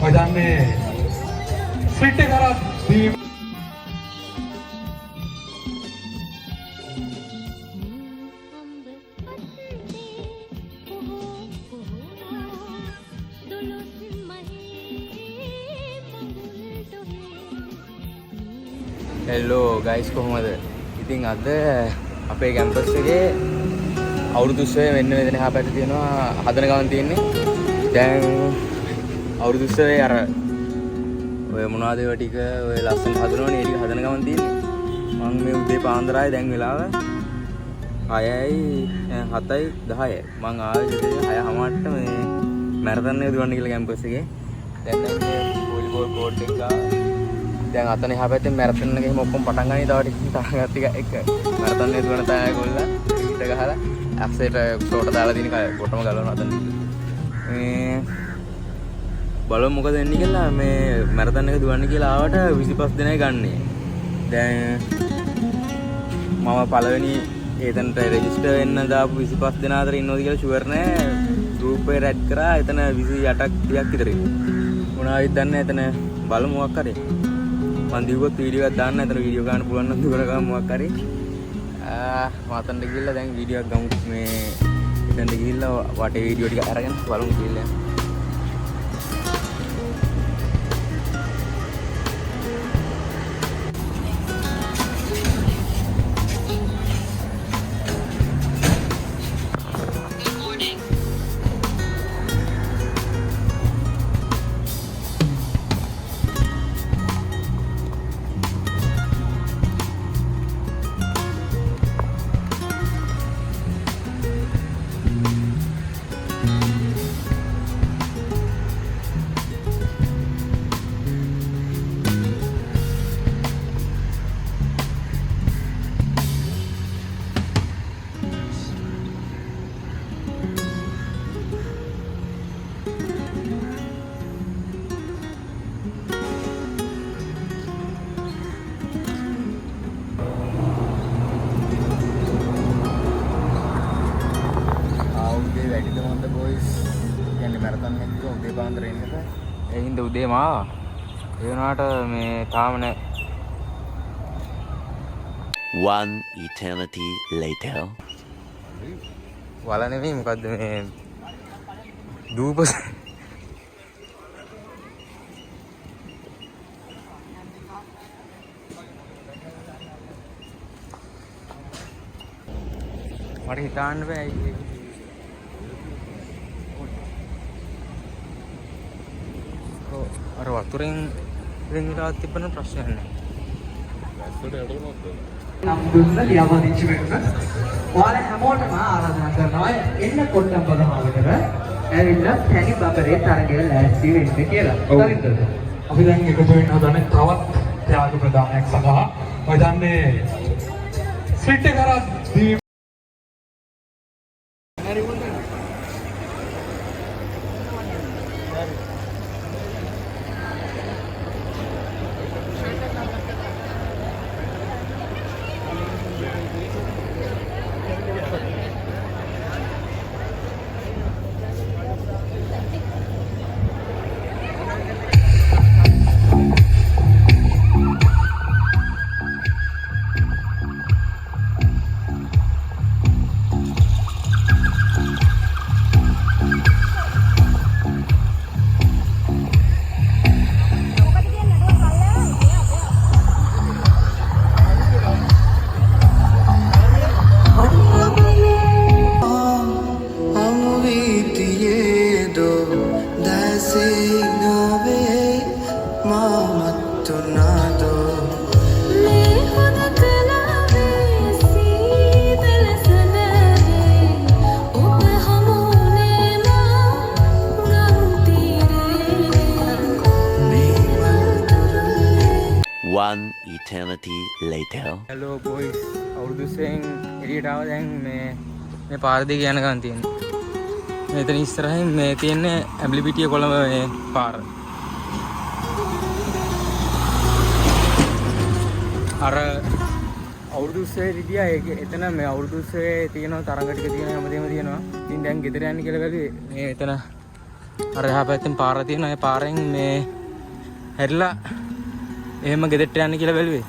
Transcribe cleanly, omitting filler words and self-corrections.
ඔය දන්නේ ස්ප්‍රින්ට් එක කරා දීවි හෙලෝ ගයිස් කොහොමද? ඉතින් අද අපේ කැම්පස් එකේ අවුරුදු උත්සවය වෙන්න මෙතන එහා පැත්තේ තියෙනවා හදන ගමන් තියෙන්නේ. දැන් අවුරුදු උත්සවයේ අර ඔය මොනවද ඒවා ටික ඔය ලස්සන හදනවනේ ඒ ටික හදන ගමන් තියෙන්නේ. මම මේ උදේ පාන්දර ආයේ දැන් වෙලාව 6යි 7යි 10යි. මම ආවේ 6:00ට මේ මැරතන් එක දුවන්න කියලා කැම්පස් එකේ. දැන් මේ වොලිබෝල් කෝට් එක දැන් අතන එහා පැත්තේ මැරතන් එක එහෙම ඔක්කොම පටන් ගන්නයි තව ටික එක මැරතන් එක දුවන තැන ගොල්ලා ඊට ගහලා ඇක්සෙට ෂෝට් දාලා දින කොටම ගලවනවා අතන මේ බලමු මොකද වෙන්නේ කියලා මේ මැරතන් එක දුවන්න කියලා ආවට 25 දෙනයි ගන්නෙ දැන් මම පළවෙනි ඒතනට රෙජිස්ටර් වෙන්න දාපු 25 දෙනා අතර ඉන්නවද කියලා ෂුවර් නෑ ගෲප් එකට ඇඩ් කරා එතන 28ක් 30ක් විතර මොනවද දන්නේ එතන බලමු මොකක් හරි මන් දිව්වොත් වීඩියෝ එකක් දාන්න එතන වීඩියෝ ගන්න පුළුවන් නම් දුර ගමු මොකක් හරි මාතන්ට ගිහිල්ලා දැන් වීඩියෝ එකක් ගමු මේ එතනට ගිහිල්ලා වටේ වීඩියෝ ටික අරගෙන බලමු කියලා එහින්ද උදේම ආවා. ඒ වුණාට මේ තාම නෑ. One eternity later. වල නෙමෙයි මොකද්ද මේ දූපස මට හිතාන්න බෑ අර වතුරෙන් වෙන්ලා තිබෙන ප්‍රශ්නයක් නෑ. නම් දුන්න ලියාපදිංචි වෙන්න. ඔයාලා හැමෝටම ආරාධනා කරනවා එන්න කොට්ටම්බරමාවතර ඇවිල්ලා තැනි බබරේ තරගය ලෑස්ති වෙන්න කියලා. හරිද? අපි දැන් එකතු වෙන්න හදන්නේ තවත් ත්‍යාග ප්‍රදානයක් සඳහා. ඔය දන්නේ ස්ප්‍රින්ට් එක කරා දීවි One eternity later. Hello boys. අවුරුදු උත්සවයෙන් එළියට ආව දැන් මේ පාර දිගේ යන ගමන් තියෙන්නේ. මෙතන ඉස්සරහින් මේ තියෙන්නේ ඇඹිලිපිටිය කොළඹ මේ පාර. අර අවුරුදු උත්සවයේ හිටියා ඒක එතන මේ අවුරුදු උත්සවයේ තියෙන තරඟ ටික තියෙන හැමදේම තියෙනවා. ඉතින් දැන් ගෙදර යන්න කියලා බැලුවේ මේ එතන අර එහා පැත්තෙන් පාර තියෙන ඒ පාරෙන් මේ හැරිලා එහෙම ගෙදරට යන්න කියලා බැලුවේ.